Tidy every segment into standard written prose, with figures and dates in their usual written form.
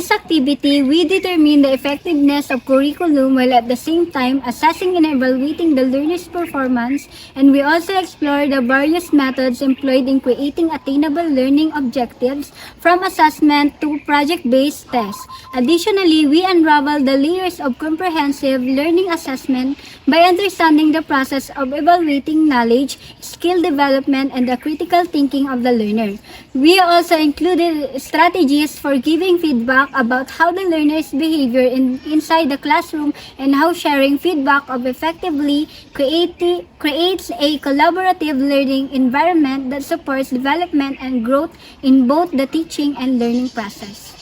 this activity, we determine the effectiveness of curriculum while at the same time assessing and evaluating the learner's performance, and we also explore the various methods employed in creating attainable learning objectives from assessment to project-based tests. Additionally, we unravel the layers of comprehensive learning assessment by understanding the process of evaluating knowledge, skill development, and the critical thinking of the learner. We also included strategies for giving feedback about how the learner's behavior inside the classroom and how sharing feedback effectively creates a collaborative learning environment that supports development and growth in both the teaching and learning process.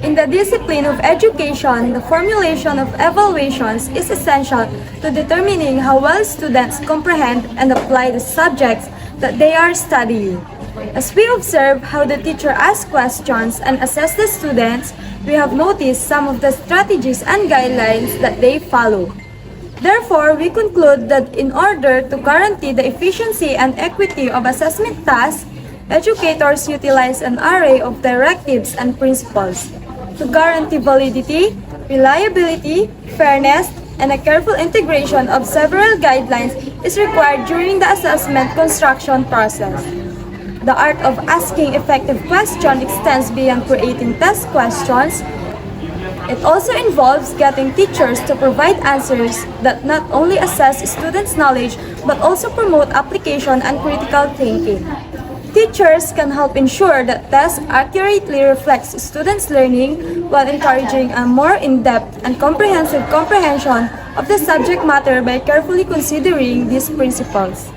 In the discipline of education, the formulation of evaluations is essential to determining how well students comprehend and apply the subjects that they are studying. As we observe how the teacher asks questions and assess the students, we have noticed some of the strategies and guidelines that they follow. Therefore, we conclude that in order to guarantee the efficiency and equity of assessment tasks, educators utilize an array of directives and principles. To guarantee validity, reliability, fairness, and a careful integration of several guidelines is required during the assessment construction process. The art of asking effective questions extends beyond creating test questions. It also involves getting teachers to provide answers that not only assess students' knowledge but also promote application and critical thinking. Teachers can help ensure that tests accurately reflects students' learning while encouraging a more in-depth and comprehensive comprehension of the subject matter by carefully considering these principles.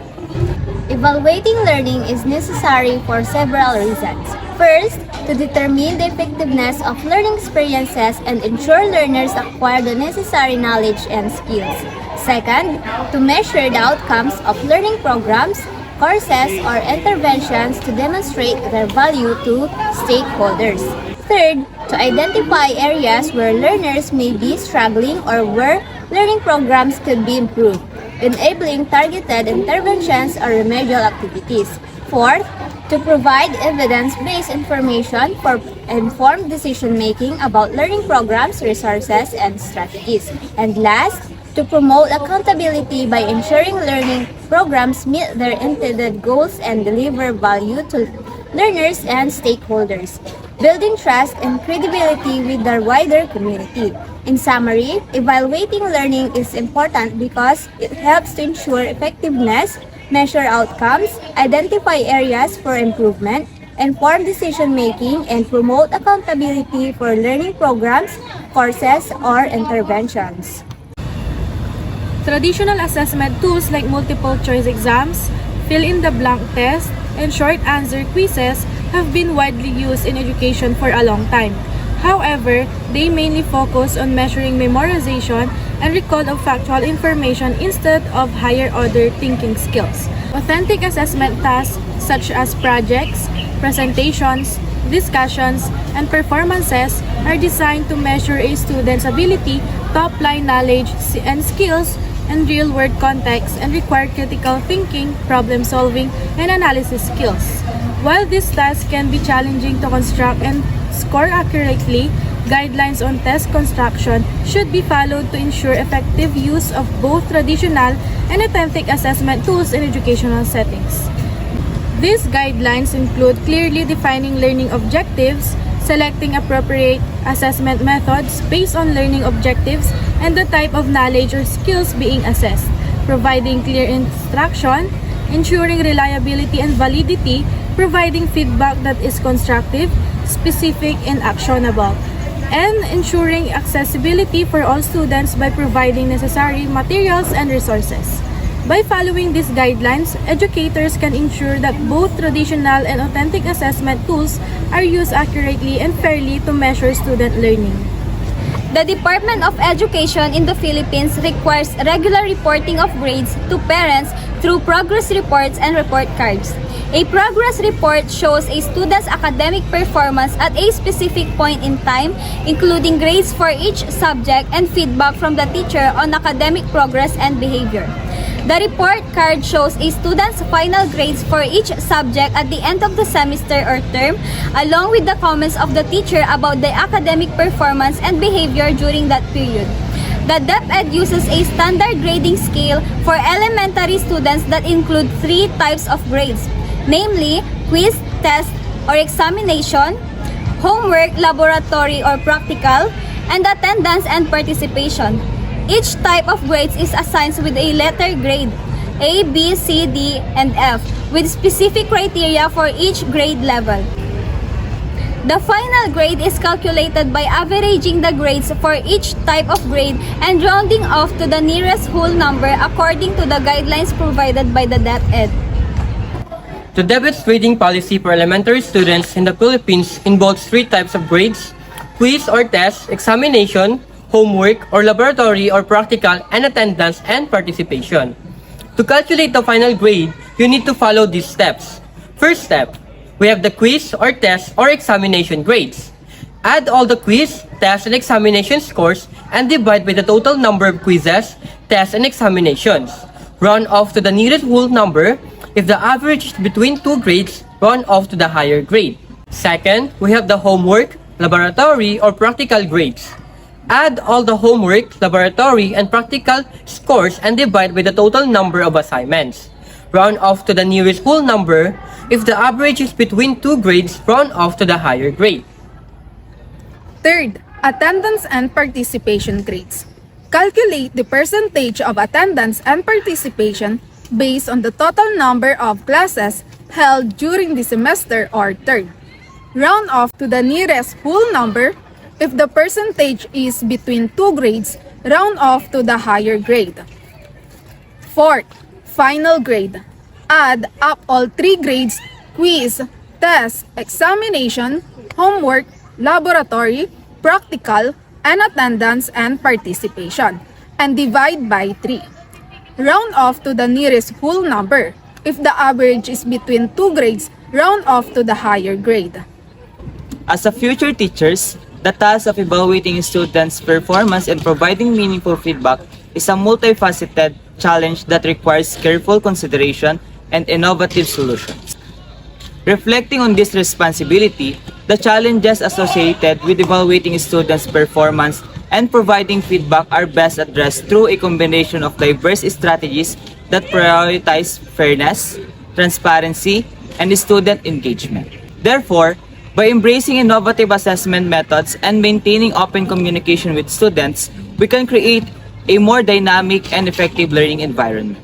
Evaluating learning is necessary for several reasons. First, to determine the effectiveness of learning experiences and ensure learners acquire the necessary knowledge and skills. Second, to measure the outcomes of learning programs, courses, or interventions to demonstrate their value to stakeholders. Third, to identify areas where learners may be struggling or where learning programs could be improved, enabling targeted interventions or remedial activities. Fourth, to provide evidence-based information for informed decision-making about learning programs, resources, and strategies. And last, to promote accountability by ensuring learning programs meet their intended goals and deliver value to learners and stakeholders, building trust and credibility with the wider community. In summary, evaluating learning is important because it helps to ensure effectiveness, measure outcomes, identify areas for improvement, inform decision-making, and promote accountability for learning programs, courses, or interventions. Traditional assessment tools like multiple-choice exams, fill-in-the-blank tests, and short-answer quizzes have been widely used in education for a long time. However, they mainly focus on measuring memorization and recall of factual information instead of higher-order thinking skills. Authentic assessment tasks such as projects, presentations, discussions, and performances are designed to measure a student's ability to apply knowledge and skills in real-world context and require critical thinking, problem-solving, and analysis skills. While these tasks can be challenging to construct and score accurately, guidelines on test construction should be followed to ensure effective use of both traditional and authentic assessment tools in educational settings. These guidelines include clearly defining learning objectives, selecting appropriate assessment methods based on learning objectives and the type of knowledge or skills being assessed, providing clear instruction, ensuring reliability and validity, providing feedback that is constructive, specific, and actionable, and ensuring accessibility for all students by providing necessary materials and resources. By following these guidelines, educators can ensure that both traditional and authentic assessment tools are used accurately and fairly to measure student learning. The Department of Education in the Philippines requires regular reporting of grades to parents through progress reports and report cards. A progress report shows a student's academic performance at a specific point in time, including grades for each subject and feedback from the teacher on academic progress and behavior. The report card shows a student's final grades for each subject at the end of the semester or term, along with the comments of the teacher about the academic performance and behavior during that period. The DepEd uses a standard grading scale for elementary students that include 3 types of grades, namely quiz, test, or examination, homework, laboratory, or practical, and attendance and participation. Each type of grades is assigned with a letter grade, A, B, C, D, and F, with specific criteria for each grade level. The final grade is calculated by averaging the grades for each type of grade and rounding off to the nearest whole number according to the guidelines provided by the DepEd. The DepEd's grading policy for elementary students in the Philippines involves 3 types of grades: quiz or test, examination, homework or laboratory or practical, and attendance and participation. To calculate the final grade, you need to follow these steps. First step, we have the quiz or test or examination grades. Add all the quiz, test, and examination scores and divide by the total number of quizzes, tests, and examinations. Round off to the nearest whole number. If the average is between 2 grades, round off to the higher grade. Second, we have the homework, laboratory, or practical grades. Add all the homework, laboratory, and practical scores and divide by the total number of assignments. Round off to the nearest whole number. If the average is between 2 grades, round off to the higher grade. Third, attendance and participation grades. Calculate the percentage of attendance and participation based on the total number of classes held during the semester or term. Round off to the nearest whole number. If the percentage is between 2 grades, round off to the higher grade. Fourth, final grade. Add up all 3 grades: quiz, test, examination, homework, laboratory, practical, and attendance and participation, and divide by 3. Round off to the nearest whole number. If the average is between 2 grades, round off to the higher grade. As a future teachers, the task of evaluating students' performance and providing meaningful feedback is a multifaceted challenge that requires careful consideration and innovative solutions. Reflecting on this responsibility, the challenges associated with evaluating students' performance and providing feedback are best addressed through a combination of diverse strategies that prioritize fairness, transparency, and student engagement. Therefore, by embracing innovative assessment methods and maintaining open communication with students, we can create a more dynamic and effective learning environment.